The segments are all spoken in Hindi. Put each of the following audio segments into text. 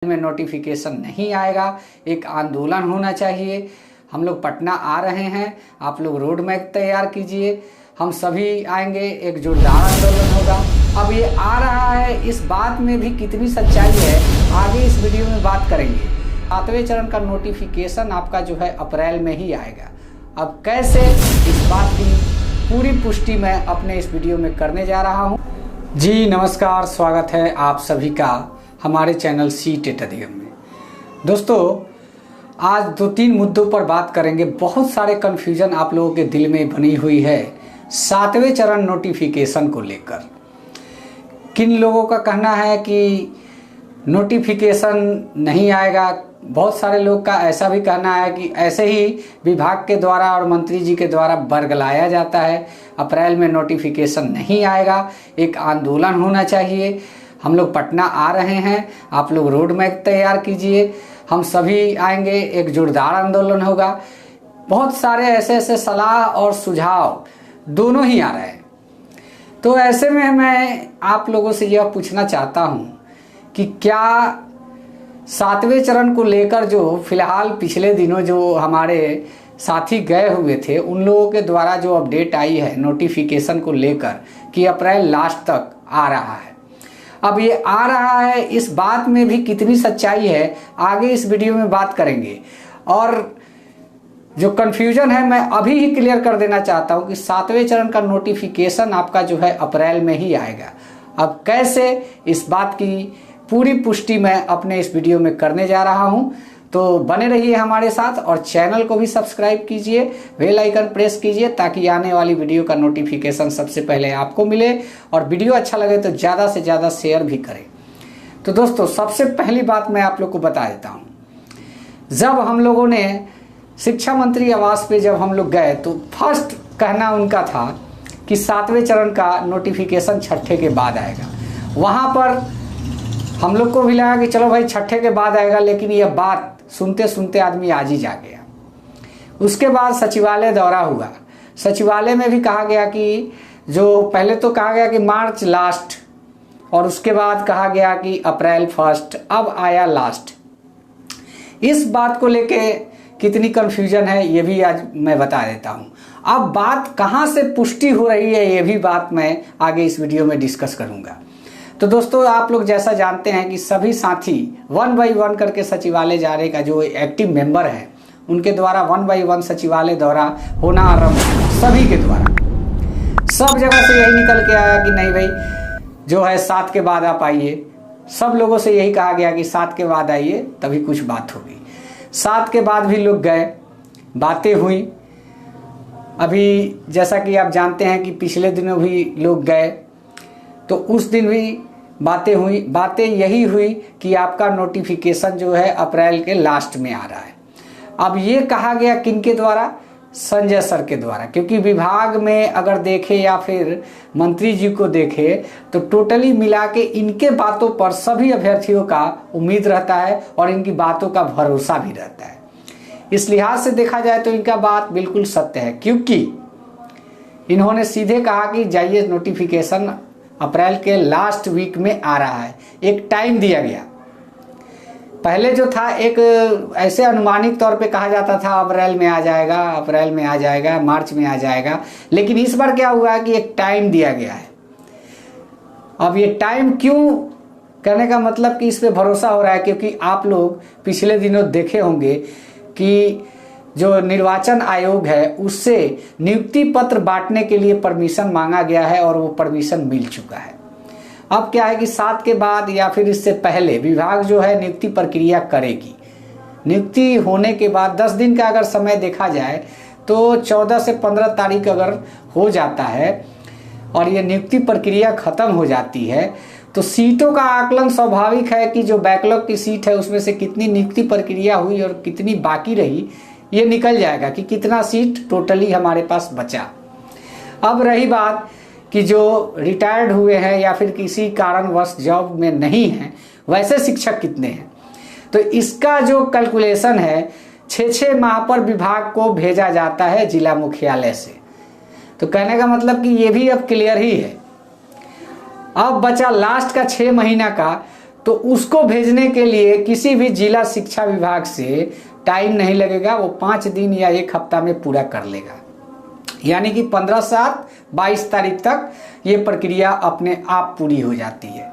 में नोटिफिकेशन नहीं आएगा, एक आंदोलन होना चाहिए। हम लोग पटना आ रहे हैं, आप लोग रोड मैप तैयार कीजिए, हम सभी आएंगे, एक जोरदार आंदोलन होगा। अब ये आ रहा है, इस बात में भी कितनी सच्चाई है आगे इस वीडियो में बात करेंगे। 7वें चरण का नोटिफिकेशन आपका जो है अप्रैल में ही आएगा। अब कैसे, इस बात की पूरी पुष्टि मैं अपने इस वीडियो में करने जा रहा हूँ। जी नमस्कार, स्वागत है आप सभी का हमारे चैनल सी टेट अधिगम में। दोस्तों आज 2-3 मुद्दों पर बात करेंगे। बहुत सारे कन्फ्यूजन आप लोगों के दिल में बनी हुई है 7वें चरण नोटिफिकेशन को लेकर। किन लोगों का कहना है कि नोटिफिकेशन नहीं आएगा, बहुत सारे लोग का ऐसा भी कहना है कि ऐसे ही विभाग के द्वारा और मंत्री जी के द्वारा बरगलाया जाता है, अप्रैल में नोटिफिकेशन नहीं आएगा, एक आंदोलन होना चाहिए। हम लोग पटना आ रहे हैं, आप लोग रोड मैप तैयार कीजिए, हम सभी आएंगे, एक जोरदार आंदोलन होगा। बहुत सारे ऐसे सलाह और सुझाव दोनों ही आ रहे हैं। तो ऐसे में मैं आप लोगों से यह पूछना चाहता हूँ कि क्या 7वें चरण को लेकर जो फिलहाल पिछले दिनों जो हमारे साथी गए हुए थे, उन लोगों के द्वारा जो अपडेट आई है नोटिफिकेशन को लेकर कि अप्रैल लास्ट तक आ रहा है। अब ये आ रहा है, इस बात में भी कितनी सच्चाई है आगे इस वीडियो में बात करेंगे। और जो कन्फ्यूजन है मैं अभी ही क्लियर कर देना चाहता हूँ कि 7वें चरण का नोटिफिकेशन आपका जो है अप्रैल में ही आएगा। अब कैसे, इस बात की पूरी पुष्टि मैं अपने इस वीडियो में करने जा रहा हूँ। तो बने रहिए हमारे साथ और चैनल को भी सब्सक्राइब कीजिए, बेल आइकन प्रेस कीजिए ताकि आने वाली वीडियो का नोटिफिकेशन सबसे पहले आपको मिले। और वीडियो अच्छा लगे तो ज़्यादा से ज़्यादा शेयर भी करें। तो दोस्तों सबसे पहली बात मैं आप लोग को बता देता हूँ, जब हम लोगों ने शिक्षा मंत्री आवास पे जब हम लोग गए तो फर्स्ट कहना उनका था कि 7वें चरण का नोटिफिकेशन छठे के बाद आएगा। वहाँ पर हम लोग को भी लगा कि चलो भाई छठे के बाद आएगा, लेकिन यह बात सुनते सुनते आदमी आज ही जा गया। उसके बाद सचिवालय दौरा हुआ, सचिवालय में भी कहा गया कि जो पहले तो कहा गया कि मार्च लास्ट, और उसके बाद कहा गया कि अप्रैल फर्स्ट, अब आया लास्ट। इस बात को लेके कितनी कन्फ्यूजन है ये भी आज मैं बता देता हूँ। अब बात कहाँ से पुष्टि हो रही है ये भी बात मैं आगे इस वीडियो में डिस्कस करूँगा। तो दोस्तों आप लोग जैसा जानते हैं कि सभी साथी 1 बाई 1 करके सचिवालय जाने का जो एक्टिव मेंबर है उनके द्वारा 1 बाई 1 सचिवालय दौरा होना आरंभ, सभी के द्वारा सब जगह से यही निकल के आया कि नहीं भाई जो है 7 के बाद आप आइए। सब लोगों से यही कहा गया कि 7 के बाद आइए तभी कुछ बात होगी। 7 के बाद भी लोग गए, बातें हुई। अभी जैसा कि आप जानते हैं कि पिछले दिनों भी लोग गए तो उस दिन भी बातें हुई। बातें यही हुई कि आपका नोटिफिकेशन जो है अप्रैल के लास्ट में आ रहा है। अब ये कहा गया किनके द्वारा, संजय सर के द्वारा, क्योंकि विभाग में अगर देखे या फिर मंत्री जी को देखे तो टोटली मिला के इनके बातों पर सभी अभ्यर्थियों का उम्मीद रहता है और इनकी बातों का भरोसा भी रहता है। इस लिहाज से देखा जाए तो इनका बात बिल्कुल सत्य है, क्योंकि इन्होंने सीधे कहा कि जाइए नोटिफिकेशन अप्रैल के लास्ट वीक में आ रहा है। एक टाइम दिया गया। पहले जो था एक ऐसे अनुमानित तौर पे कहा जाता था अप्रैल में आ जाएगा, अप्रैल में आ जाएगा, मार्च में आ जाएगा, लेकिन इस बार क्या हुआ है कि एक टाइम दिया गया है। अब ये टाइम क्यों कहने का मतलब कि इस पे भरोसा हो रहा है, क्योंकि आप लोग पिछले दिनों देखे होंगे कि जो निर्वाचन आयोग है उससे नियुक्ति पत्र बांटने के लिए परमिशन मांगा गया है और वो परमिशन मिल चुका है। अब क्या है कि 7 के बाद या फिर इससे पहले विभाग जो है नियुक्ति प्रक्रिया करेगी। नियुक्ति होने के बाद 10 दिन का अगर समय देखा जाए तो 14 से 15 तारीख अगर हो जाता है और ये नियुक्ति प्रक्रिया खत्म हो जाती है तो सीटों का आकलन स्वाभाविक है कि जो बैकलॉग की सीट है उसमें से कितनी नियुक्ति प्रक्रिया हुई और कितनी बाकी रही ये निकल जाएगा कि कितना सीट टोटली हमारे पास बचा। अब रही बात कि जो रिटायर्ड हुए हैं या फिर किसी कारणवश जॉब में नहीं हैं वैसे शिक्षक कितने हैं, तो इसका जो कैलकुलेशन है 6-6 माह पर विभाग को भेजा जाता है जिला मुख्यालय से। तो कहने का मतलब कि ये भी अब क्लियर ही है। अब बचा लास्ट का 6 महीना का, तो उसको भेजने के लिए किसी भी जिला शिक्षा विभाग से टाइम नहीं लगेगा, वो 5 दिन या 1 हफ्ता में पूरा कर लेगा। यानी कि 15/7/22 तारीख तक ये प्रक्रिया अपने आप पूरी हो जाती है।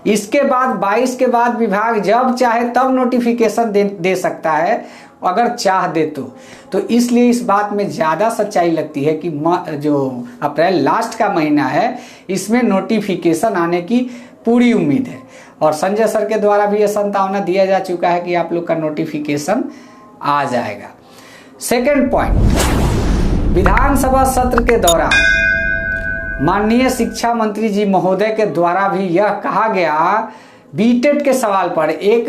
इसके बाद 22 के बाद विभाग जब चाहे तब नोटिफिकेशन दे सकता है, अगर चाह दे तो इसलिए इस बात में ज़्यादा सच्चाई लगती है कि जो अप्रैल लास्ट का महीना है इसमें नोटिफिकेशन आने की पूरी उम्मीद है। और संजय सर के द्वारा भी यह संभावना दिया जा चुका है कि आप लोग का नोटिफिकेशन आ जाएगा। सेकंड पॉइंट, विधानसभा सत्र के दौरान माननीय शिक्षा मंत्री जी महोदय के द्वारा भी यह कहा गया, बीटेट के सवाल पर एक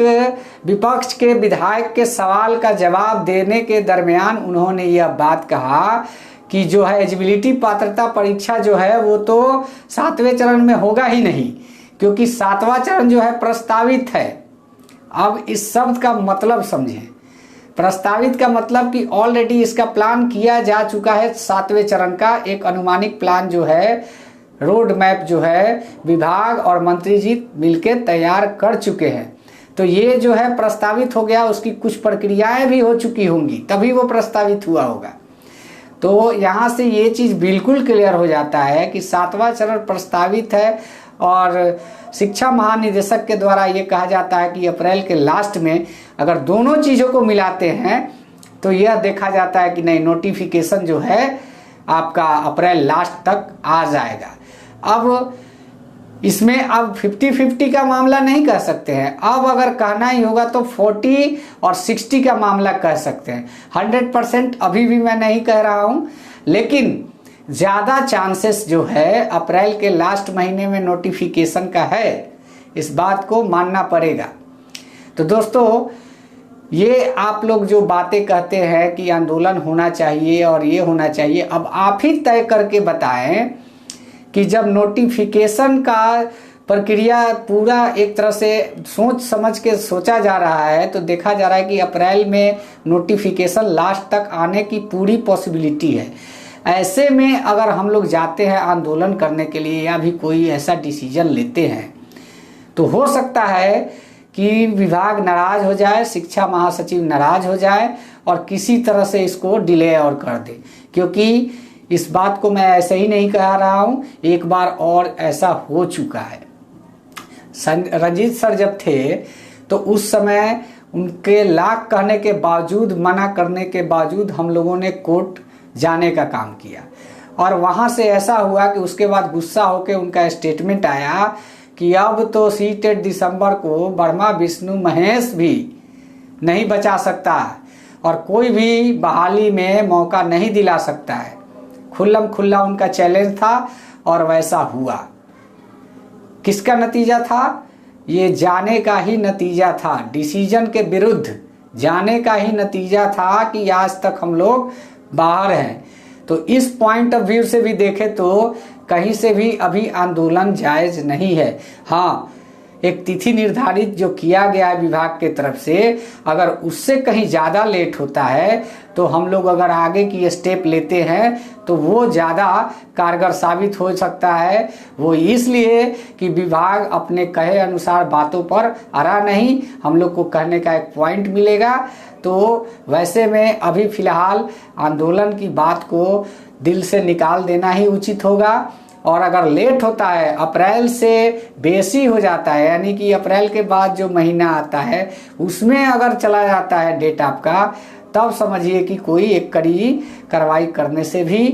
विपक्ष के विधायक के सवाल का जवाब देने के दरमियान उन्होंने यह बात कहा कि जो है एलिजिबिलिटी पात्रता परीक्षा जो है वो तो 7वें चरण में होगा ही नहीं, क्योंकि 7वां चरण जो है प्रस्तावित है। अब इस शब्द का मतलब समझें, प्रस्तावित का मतलब कि ऑलरेडी इसका प्लान किया जा चुका है। 7वें चरण का एक अनुमानित प्लान जो है, रोड मैप जो है विभाग और मंत्री जी मिलकर तैयार कर चुके हैं। तो ये जो है प्रस्तावित हो गया, उसकी कुछ प्रक्रियाएं भी हो चुकी होंगी, तभी वो प्रस्तावित हुआ होगा। तो यहाँ से ये चीज़ बिल्कुल क्लियर हो जाता है कि 7वां चरण प्रस्तावित है और शिक्षा महानिदेशक के द्वारा ये कहा जाता है कि अप्रैल के लास्ट में अगर दोनों चीज़ों को मिलाते हैं तो यह देखा जाता है कि नहीं, नोटिफिकेशन जो है आपका अप्रैल लास्ट तक आ जाएगा। अब इसमें अब 50-50 का मामला नहीं कह सकते हैं, अब अगर कहना ही होगा तो 40 और 60 का मामला कह सकते हैं। 100% अभी भी मैं नहीं कह रहा हूँ, लेकिन ज़्यादा चांसेस जो है अप्रैल के लास्ट महीने में नोटिफिकेशन का है, इस बात को मानना पड़ेगा। तो दोस्तों, ये आप लोग जो बातें कहते हैं कि आंदोलन होना चाहिए और ये होना चाहिए, अब आप ही तय करके बताएं कि जब नोटिफिकेशन का प्रक्रिया पूरा एक तरह से सोच समझ के सोचा जा रहा है, तो देखा जा रहा है कि अप्रैल में नोटिफिकेशन लास्ट तक आने की पूरी पॉसिबिलिटी है। ऐसे में अगर हम लोग जाते हैं आंदोलन करने के लिए या भी कोई ऐसा डिसीजन लेते हैं, तो हो सकता है कि विभाग नाराज हो जाए, शिक्षा महासचिव नाराज हो जाए और किसी तरह से इसको डिले और कर दे। क्योंकि इस बात को मैं ऐसे ही नहीं कह रहा हूँ, एक बार और ऐसा हो चुका है। रंजीत सर जब थे तो उस समय उनके लाख कहने के बावजूद, मना करने के बावजूद हम लोगों ने कोर्ट जाने का काम किया और वहाँ से ऐसा हुआ कि उसके बाद गुस्सा होकर उनका स्टेटमेंट आया कि अब तो सीटेट दिसंबर को ब्रह्मा विष्णु महेश भी नहीं बचा सकता और कोई भी बहाली में मौका नहीं दिला सकता है। खुल्लम खुल्ला उनका चैलेंज था और वैसा हुआ। किसका नतीजा था? ये जाने का ही नतीजा था, डिसीजन के विरुद्ध जाने का ही नतीजा था कि आज तक हम लोग बाहर हैं। तो इस पॉइंट ऑफ व्यू से भी देखें तो कहीं से भी अभी आंदोलन जायज नहीं है। हाँ, एक तिथि निर्धारित जो किया गया है विभाग के तरफ से, अगर उससे कहीं ज़्यादा लेट होता है तो हम लोग अगर आगे की स्टेप लेते हैं तो वो ज़्यादा कारगर साबित हो सकता है। वो इसलिए कि विभाग अपने कहे अनुसार बातों पर अड़ा नहीं, हम लोग को कहने का एक पॉइंट मिलेगा। तो वैसे में अभी फ़िलहाल आंदोलन की बात को दिल से निकाल देना ही उचित होगा। और अगर लेट होता है, अप्रैल से बेसी हो जाता है, यानी कि अप्रैल के बाद जो महीना आता है उसमें अगर चला जाता है डेट आपका, तब समझिए कि कोई एक कड़ी कार्रवाई करने से भी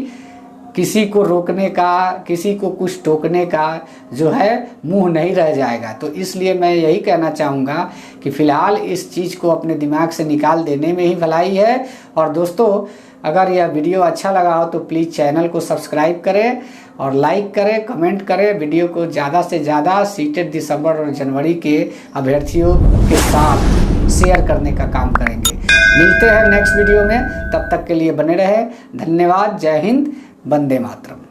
किसी को रोकने का, किसी को कुछ टोकने का जो है मुंह नहीं रह जाएगा। तो इसलिए मैं यही कहना चाहूँगा कि फ़िलहाल इस चीज़ को अपने दिमाग से निकाल देने में ही भलाई है। और दोस्तों, अगर यह वीडियो अच्छा लगा हो तो प्लीज़ चैनल को सब्सक्राइब करें और लाइक करें, कमेंट करें। वीडियो को ज़्यादा से ज़्यादा सीटेट दिसंबर और जनवरी के अभ्यर्थियों के साथ शेयर करने का काम करेंगे। मिलते हैं नेक्स्ट वीडियो में, तब तक के लिए बने रहे। धन्यवाद। जय हिंद, वंदे मातरम।